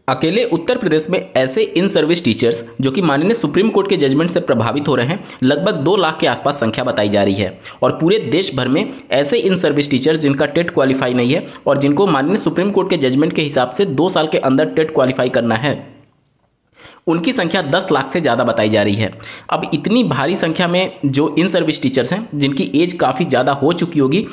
अकेले उत्तर प्रदेश में ऐसे इन सर्विस टीचर्स जो कि माननीय सुप्रीम कोर्ट के जजमेंट से प्रभावित हो रहे हैं लगभग 2 लाख के आसपास संख्या बताई जा रही है। और पूरे देश भर में ऐसे इन सर्विस टीचर्स जिनका टेट क्वालिफाई नहीं है और जिनको माननीय सुप्रीम कोर्ट के जजमेंट के हिसाब से 2 साल के अंदर टेट क्वालिफाई करना है, उनकी संख्या 10 लाख से ज़्यादा बताई जा रही है। अब इतनी भारी संख्या में जो इन सर्विस टीचर्स हैं जिनकी एज काफ़ी ज़्यादा हो चुकी होगी,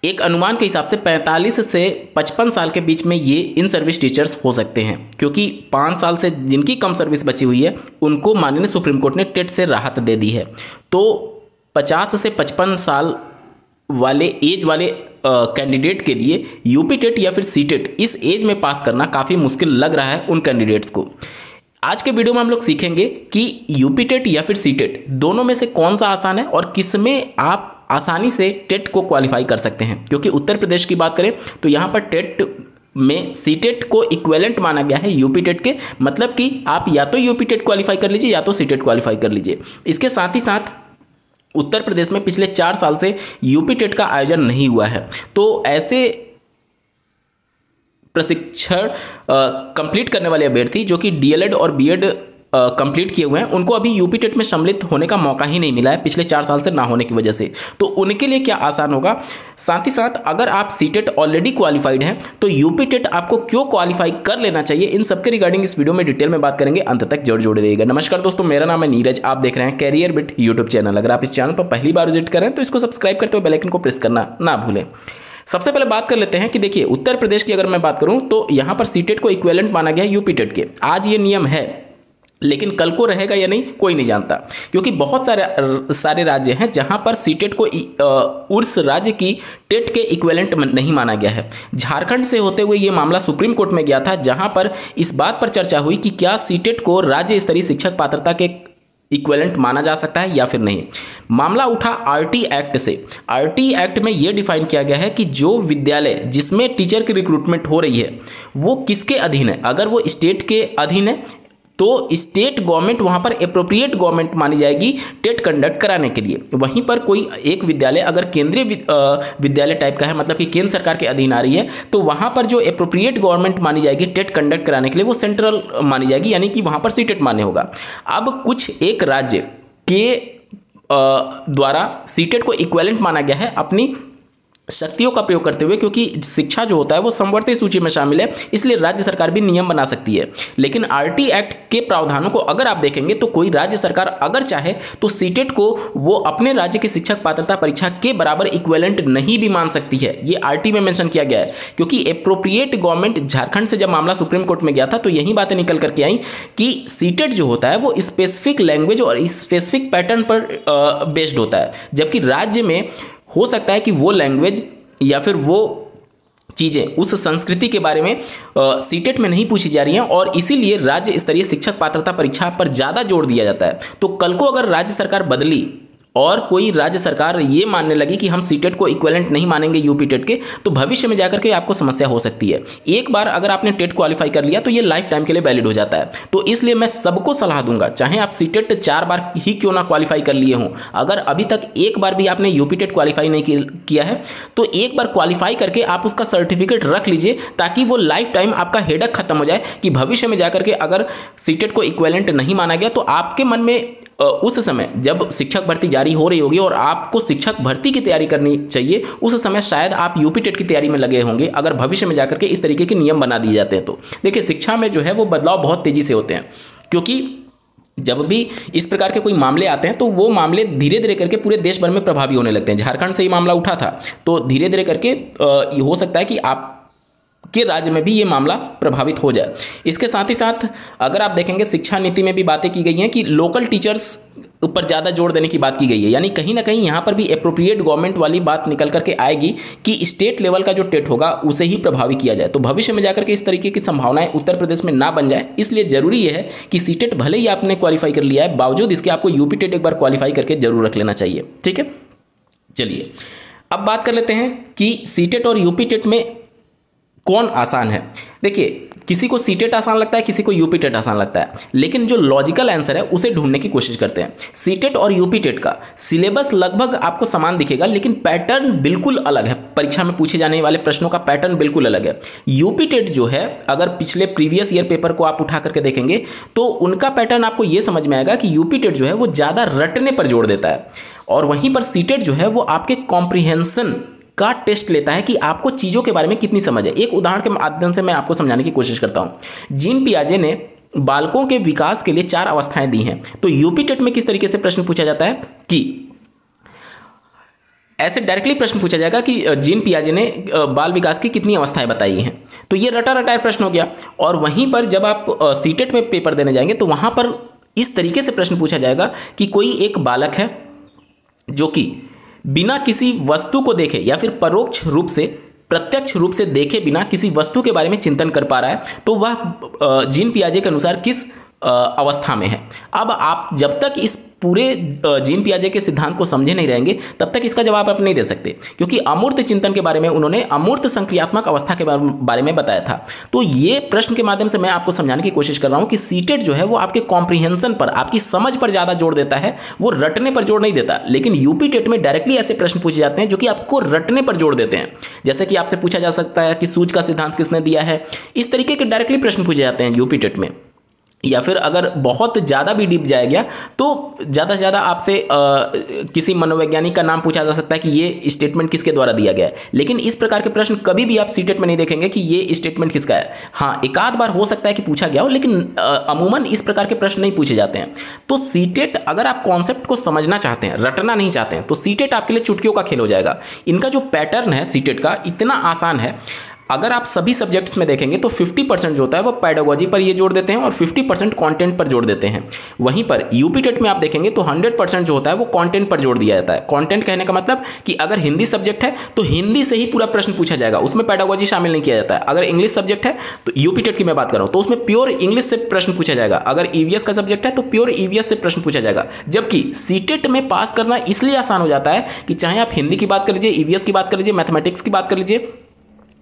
एक अनुमान के हिसाब से 45 से 55 साल के बीच में ये इन सर्विस टीचर्स हो सकते हैं, क्योंकि 5 साल से जिनकी कम सर्विस बची हुई है उनको माननीय सुप्रीम कोर्ट ने टेट से राहत दे दी है। तो 50 से 55 साल वाले एज वाले कैंडिडेट के लिए यूपी टेट या फिर सी टेट इस एज में पास करना काफ़ी मुश्किल लग रहा है उन कैंडिडेट्स को। आज के वीडियो में हम लोग सीखेंगे कि यूपी टेट या फिर सी टेट दोनों में से कौन सा आसान है और किस में आप आसानी से टेट को क्वालिफाई कर सकते हैं। क्योंकि उत्तर प्रदेश की बात करें तो यहाँ पर टेट में सी टेट को इक्विवेलेंट माना गया है यूपी टेट के, मतलब कि आप या तो यूपी टेट क्वालिफाई कर लीजिए या तो सी टेट क्वालिफाई कर लीजिए। इसके साथ ही साथ उत्तर प्रदेश में पिछले 4 साल से यूपी टेट का आयोजन नहीं हुआ है, तो ऐसे प्रशिक्षण कंप्लीट करने वाले अभ्यर्थी जो कि डीएलएड और बीएड कंप्लीट किए हुए हैं उनको अभी यूपी टेट में सम्मिलित होने का मौका ही नहीं मिला है पिछले 4 साल से ना होने की वजह से। तो उनके लिए क्या आसान होगा, साथ ही साथ अगर आप सी टेट ऑलरेडी क्वालिफाइड हैं तो यूपी टेट आपको क्यों क्वालिफाई कर लेना चाहिए, इन सबके रिगार्डिंग इस वीडियो में डिटेल में बात करेंगे। अंत तक जरूर जुड़े रहिएगा। नमस्कार दोस्तों, मेरा नाम है नीरज, आप देख रहे हैं कैरियर बिट यूट्यूब चैनल। अगर आप इस चैनल पर पहली बार विजिट करें तो इसको सब्सक्राइब करते हुए बेल आइकन को प्रेस करना ना भूलें। सबसे पहले बात कर लेते हैं कि देखिए उत्तर प्रदेश की अगर मैं बात करूं तो यहां पर सी टेट को इक्विवेलेंट माना गया है यूपी टेट के। आज ये नियम है, लेकिन कल को रहेगा या नहीं कोई नहीं जानता, क्योंकि बहुत सारे राज्य हैं जहां पर सी टेट को उस राज्य की टेट के इक्विवेलेंट नहीं माना गया है। झारखंड से होते हुए ये मामला सुप्रीम कोर्ट में गया था, जहां पर इस बात पर चर्चा हुई कि क्या सी टेट को राज्य स्तरीय शिक्षक पात्रता के इक्विवेलेंट माना जा सकता है या फिर नहीं। मामला उठा आरटी एक्ट से। आरटी एक्ट में यह डिफाइन किया गया है कि जो विद्यालय जिसमें टीचर की रिक्रूटमेंट हो रही है वो किसके अधीन है। अगर वो स्टेट के अधीन है तो स्टेट गवर्नमेंट वहाँ पर एप्रोप्रिएट गवर्नमेंट मानी जाएगी टेट कंडक्ट कराने के लिए। वहीं पर कोई एक विद्यालय अगर केंद्रीय विद्यालय टाइप का है, मतलब कि केंद्र सरकार के अधीन आ रही है, तो वहाँ पर जो एप्रोप्रिएट गवर्नमेंट मानी जाएगी टेट कंडक्ट कराने के लिए वो सेंट्रल मानी जाएगी, यानी कि वहाँ पर सी टेट मान्य होगा। अब कुछ एक राज्य के द्वारा सी टेट को इक्विवेलेंट माना गया है अपनी शक्तियों का प्रयोग करते हुए, क्योंकि शिक्षा जो होता है वो समवर्ती सूची में शामिल है, इसलिए राज्य सरकार भी नियम बना सकती है। लेकिन आरटी एक्ट के प्रावधानों को अगर आप देखेंगे तो कोई राज्य सरकार अगर चाहे तो सीटेट को वो अपने राज्य की शिक्षक पात्रता परीक्षा के बराबर इक्विवेलेंट नहीं भी मान सकती है। ये आरटी में मेंशन किया गया है, क्योंकि एप्रोप्रिएट गवर्नमेंट झारखंड से जब मामला सुप्रीम कोर्ट में गया था तो यही बातें निकल करके आई कि सीटेट जो होता है वो स्पेसिफिक लैंग्वेज और स्पेसिफिक पैटर्न पर बेस्ड होता है, जबकि राज्य में हो सकता है कि वो लैंग्वेज या फिर वो चीज़ें उस संस्कृति के बारे में सीटेट में नहीं पूछी जा रही हैं, और इसीलिए राज्य स्तरीय शिक्षक पात्रता परीक्षा पर ज़्यादा जोर दिया जाता है। तो कल को अगर राज्य सरकार बदली और कोई राज्य सरकार ये मानने लगी कि हम सीटेट को इक्विवेलेंट नहीं मानेंगे यूपी टेट के, तो भविष्य में जाकर के आपको समस्या हो सकती है। एक बार अगर आपने टेट क्वालिफाई कर लिया तो ये लाइफ टाइम के लिए वैलिड हो जाता है। तो इसलिए मैं सबको सलाह दूंगा, चाहे आप सीटेट 4 बार ही क्यों ना क्वालिफाई कर लिए हों, अगर अभी तक एक बार भी आपने यूपी टेट क्वालिफाई नहीं किया है तो एक बार क्वालिफाई करके आप उसका सर्टिफिकेट रख लीजिए, ताकि वो लाइफ टाइम आपका हेडक खत्म हो जाए कि भविष्य में जाकर के अगर सीटेट को इक्विवेलेंट नहीं माना गया तो आपके मन में उस समय जब शिक्षक भर्ती जारी हो रही होगी और आपको शिक्षक भर्ती की तैयारी करनी चाहिए, उस समय शायद आप यूपी टेट की तैयारी में लगे होंगे, अगर भविष्य में जाकर के इस तरीके के नियम बना दिए जाते हैं। तो देखिए शिक्षा में जो है वो बदलाव बहुत तेजी से होते हैं, क्योंकि जब भी इस प्रकार के कोई मामले आते हैं तो वो मामले धीरे धीरे करके पूरे देश भर में प्रभावी होने लगते हैं। झारखंड से ये मामला उठा था तो धीरे धीरे करके हो सकता है कि आप के राज्य में भी ये मामला प्रभावित हो जाए। इसके साथ ही साथ अगर आप देखेंगे शिक्षा नीति में भी बातें की गई हैं कि लोकल टीचर्स ऊपर ज़्यादा जोर देने की बात की गई है, यानी कहीं ना कहीं यहाँ पर भी एप्रोप्रिएट गवर्नमेंट वाली बात निकल करके आएगी कि स्टेट लेवल का जो टेट होगा उसे ही प्रभावी किया जाए। तो भविष्य में जाकर के इस तरीके की संभावनाएं उत्तर प्रदेश में ना बन जाए, इसलिए जरूरी यह है कि सीटेट भले ही आपने क्वालिफाई कर लिया है, बावजूद इसके आपको यूपी टेट एक बार क्वालिफाई करके जरूर रख लेना चाहिए। ठीक है, चलिए अब बात कर लेते हैं कि सीटेट और यूपी टेट में कौन आसान है। देखिए किसी को सीटेट आसान लगता है, किसी को यूपी टेट आसान लगता है, लेकिन जो लॉजिकल आंसर है उसे ढूंढने की कोशिश करते हैं। सीटेट और यूपी टेट का सिलेबस लगभग आपको समान दिखेगा, लेकिन पैटर्न बिल्कुल अलग है। परीक्षा में पूछे जाने वाले प्रश्नों का पैटर्न बिल्कुल अलग है। यूपी टेट जो है, अगर पिछले प्रीवियस ईयर पेपर को आप उठा करके देखेंगे तो उनका पैटर्न आपको यह समझ में आएगा कि यूपी टेट जो है वो ज़्यादा रटने पर जोर देता है, और वहीं पर सीटेट जो है वो आपके कॉम्प्रिहेंशन का टेस्ट लेता है कि आपको चीज़ों के बारे में कितनी समझ है। एक उदाहरण के माध्यम से मैं आपको समझाने की कोशिश करता हूं। जीन पियाजे ने बालकों के विकास के लिए 4 अवस्थाएं दी हैं। तो यूपी टेट में किस तरीके से प्रश्न पूछा जाता है कि ऐसे डायरेक्टली प्रश्न पूछा जाएगा कि जीन पियाजे ने बाल विकास की कितनी अवस्थाएं बताई हैं। तो ये रटा रटाया प्रश्न हो गया। और वहीं पर जब आप सीटेट में पेपर देने जाएंगे तो वहां पर इस तरीके से प्रश्न पूछा जाएगा कि कोई एक बालक है जो कि बिना किसी वस्तु को देखे या फिर परोक्ष रूप से, प्रत्यक्ष रूप से देखे बिना किसी वस्तु के बारे में चिंतन कर पा रहा है, तो वह जीन पियाजे के अनुसार किस अवस्था में है। अब आप जब तक इस पूरे जीन पियाजे के सिद्धांत को समझे नहीं रहेंगे तब तक इसका जवाब आप नहीं दे सकते, क्योंकि अमूर्त चिंतन के बारे में उन्होंने अमूर्त संक्रियात्मक अवस्था के बारे में बताया था। तो ये प्रश्न के माध्यम से मैं आपको समझाने की कोशिश कर रहा हूं कि सीटेट जो है वो आपके कॉम्प्रिहेंशन पर, आपकी समझ पर ज़्यादा जोर देता है, वो रटने पर जोर नहीं देता। लेकिन यूपी टेट में डायरेक्टली ऐसे प्रश्न पूछे जाते हैं जो कि आपको रटने पर जोर देते हैं। जैसे कि आपसे पूछा जा सकता है कि सूज का सिद्धांत किसने दिया है, इस तरीके के डायरेक्टली प्रश्न पूछे जाते हैं यूपी टेट में। या फिर अगर बहुत ज़्यादा भी डीप जाया गया तो ज़्यादा से ज़्यादा आपसे किसी मनोवैज्ञानिक का नाम पूछा जा सकता है कि ये स्टेटमेंट किसके द्वारा दिया गया है। लेकिन इस प्रकार के प्रश्न कभी भी आप सीटेट में नहीं देखेंगे कि ये स्टेटमेंट किसका है। हाँ, एक आध बार हो सकता है कि पूछा गया हो, लेकिन अमूमन इस प्रकार के प्रश्न नहीं पूछे जाते हैं। तो सीटेट, अगर आप कॉन्सेप्ट को समझना चाहते हैं, रटना नहीं चाहते हैं, तो सीटेट आपके लिए चुटकियों का खेल हो जाएगा। इनका जो पैटर्न है सीटेट का इतना आसान है। अगर आप सभी सब्जेक्ट्स में देखेंगे तो 50% जो होता है वो पेडागोजी पर ये जोड़ देते हैं और 50% कंटेंट पर जोड़ देते हैं। वहीं पर यूपी टेट में आप देखेंगे तो 100% जो होता है वो कंटेंट पर जोड़ दिया जाता है। कंटेंट कहने का मतलब कि अगर हिंदी सब्जेक्ट है तो हिंदी से ही पूरा प्रश्न पूछा जाएगा, उसमें पेडागोजी शामिल नहीं किया जाता है। अगर इंग्लिश सब्जेक्ट है तो यूपी टेट की मैं बात कर रहा हूँ तो उसमें प्योर इंग्लिश से प्रश्न पूछा जाएगा। अगर ईवीएस का सब्जेक्ट है तो प्योर ईवीएस से प्रश्न पूछा जाएगा। जबकि सीटेट में पास करना इसलिए आसान हो जाता है कि चाहे आप हिंदी की बात कर लीजिए, ईवीएस की बात कर लीजिए, मैथमेटिक्स की बात कर लीजिए,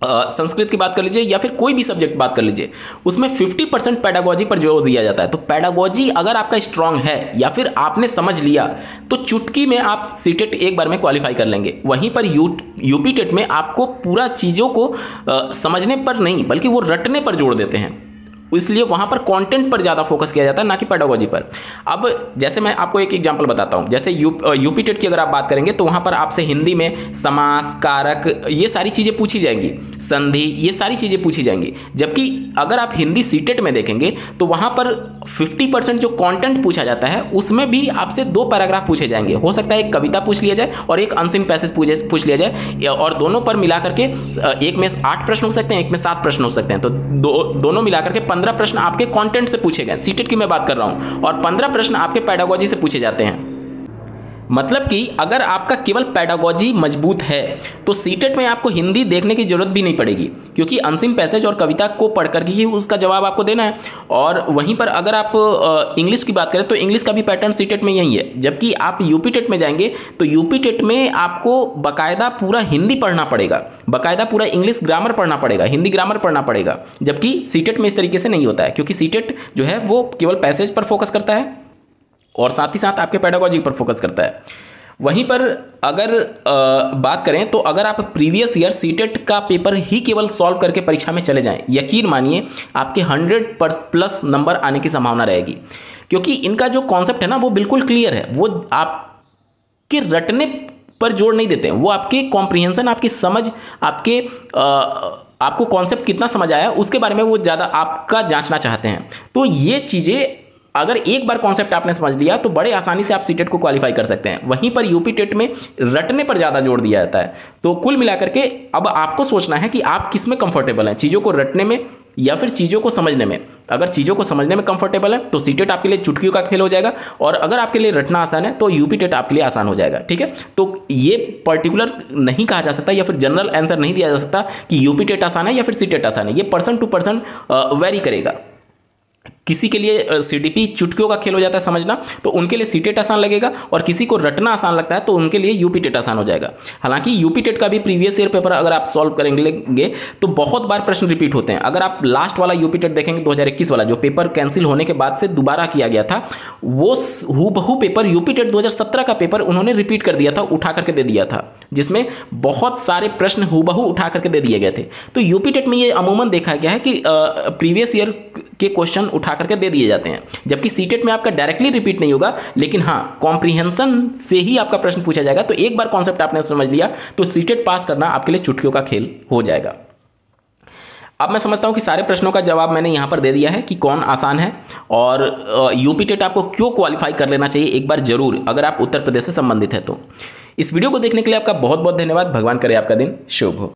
संस्कृत की बात कर लीजिए, या फिर कोई भी सब्जेक्ट बात कर लीजिए, उसमें 50% पेडागोजी पर जोर दिया जाता है। तो पेडागोजी अगर आपका स्ट्रांग है या फिर आपने समझ लिया तो चुटकी में आप सीटेट एक बार में क्वालिफाई कर लेंगे। वहीं पर यूपी टेट में आपको पूरा चीज़ों को समझने पर नहीं बल्कि वो रटने पर जोर देते हैं, इसलिए वहाँ पर कंटेंट पर ज़्यादा फोकस किया जाता है, ना कि पेडागोजी पर। अब जैसे मैं आपको एक एग्जांपल बताता हूँ। जैसे यूपी टेट की अगर आप बात करेंगे तो वहाँ पर आपसे हिंदी में समास, कारक, ये सारी चीज़ें पूछी जाएंगी, संधि, ये सारी चीज़ें पूछी जाएंगी। जबकि अगर आप हिंदी सीटेट में देखेंगे तो वहाँ पर 50% जो कंटेंट पूछा जाता है उसमें भी आपसे 2 पैराग्राफ पूछे जाएंगे। हो सकता है एक कविता पूछ लिया जाए और एक अनसीन पैसेज पूछ लिया जाए, और दोनों पर मिला करके एक में 8 प्रश्न हो सकते हैं, एक में 7 प्रश्न हो सकते हैं। तो दोनों मिला करके 15 प्रश्न आपके कंटेंट से पूछे गए, सीटेट की मैं बात कर रहा हूं, और 15 प्रश्न आपके पेडागोजी से पूछे जाते हैं। मतलब कि अगर आपका केवल पेडागोजी मजबूत है तो सीटेट में आपको हिंदी देखने की जरूरत भी नहीं पड़ेगी, क्योंकि अनसीन पैसेज और कविता को पढ़ कर ही उसका जवाब आपको देना है। और वहीं पर अगर आप इंग्लिश की बात करें तो इंग्लिश का भी पैटर्न सीटेट में यही है। जबकि आप यूपी टेट में जाएंगे तो यूपी टेट में आपको बाकायदा पूरा हिंदी पढ़ना पड़ेगा, बाकायदा पूरा इंग्लिश ग्रामर पढ़ना पड़ेगा, हिंदी ग्रामर पढ़ना पड़ेगा। जबकि सीटेट में इस तरीके से नहीं होता है, क्योंकि सीटेट जो है वो केवल पैसेज पर फोकस करता है और साथ ही साथ आपके पेडागोजी पर फोकस करता है। वहीं पर अगर बात करें तो अगर आप प्रीवियस ईयर सीटेट का पेपर ही केवल सॉल्व करके परीक्षा में चले जाएं, यकीन मानिए आपके 100+ नंबर आने की संभावना रहेगी, क्योंकि इनका जो कॉन्सेप्ट है ना वो बिल्कुल क्लियर है। वो आपके रटने पर जोर नहीं देते हैं, वो आपके कॉम्प्रिहेंशन, आपकी समझ, आपको कॉन्सेप्ट कितना समझ आया उसके बारे में वो ज़्यादा आपका जांचना चाहते हैं। तो ये चीज़ें अगर एक बार कॉन्सेप्ट आपने समझ लिया तो बड़े आसानी से आप सीटेट को क्वालिफाई कर सकते हैं। वहीं पर यूपी टेट में रटने पर ज़्यादा जोर दिया जाता है। तो कुल मिलाकर के अब आपको सोचना है कि आप किस में कंफर्टेबल हैं, चीज़ों को रटने में या फिर चीज़ों को समझने में। अगर चीज़ों को समझने में कंफर्टेबल है तो सीटेट आपके लिए चुटकियों का खेल हो जाएगा, और अगर आपके लिए रटना आसान है तो यूपी टेट आपके लिए आसान हो जाएगा। ठीक है, तो ये पर्टिकुलर नहीं कहा जा सकता या फिर जनरल आंसर नहीं दिया जा सकता कि यूपी टेट आसान है या फिर सीटेट आसान है। ये पर्सन टू पर्सन वेरी करेगा। किसी के लिए सीडीपी चुटकियों का खेल हो जाता है समझना, तो उनके लिए सीटेट आसान लगेगा, और किसी को रटना आसान लगता है तो उनके लिए यूपी टेट आसान हो जाएगा। हालांकि यूपी टेट का भी प्रीवियस ईयर पेपर अगर आप सॉल्व करेंगे तो बहुत बार प्रश्न रिपीट होते हैं। अगर आप लास्ट वाला यूपी टेट देखेंगे 2021 वाला, जो पेपर कैंसिल होने के बाद से दोबारा किया गया था, वो हूबहू पेपर यूपी टेट 2017 का पेपर उन्होंने रिपीट कर दिया था, उठा करके दे दिया था, जिसमें बहुत सारे प्रश्न हूबहू उठा करके दे दिए गए थे। तो यूपी टेट में ये अमूमन देखा गया है कि प्रीवियस ईयर के क्वेश्चन उठा करके दे दिए जाते हैं, जबकि सीटेट में आपका डायरेक्टली रिपीट नहीं होगा, लेकिन हाँ कॉम्प्रीहेंशन से ही आपका प्रश्न पूछा जाएगा। तो एक बार कॉन्सेप्ट आपने समझ लिया तो सीटेट पास करना आपके लिए चुटकियों का खेल हो जाएगा। अब मैं समझता हूं कि सारे प्रश्नों का जवाब मैंने यहां पर दे दिया है कि कौन आसान है, और यूपी टेट आपको क्यों क्वालिफाई कर लेना चाहिए एक बार जरूर, अगर आप उत्तर प्रदेश से संबंधित है तो। इस वीडियो को देखने के लिए आपका बहुत बहुत धन्यवाद। भगवान करे आपका दिन शुभ हो।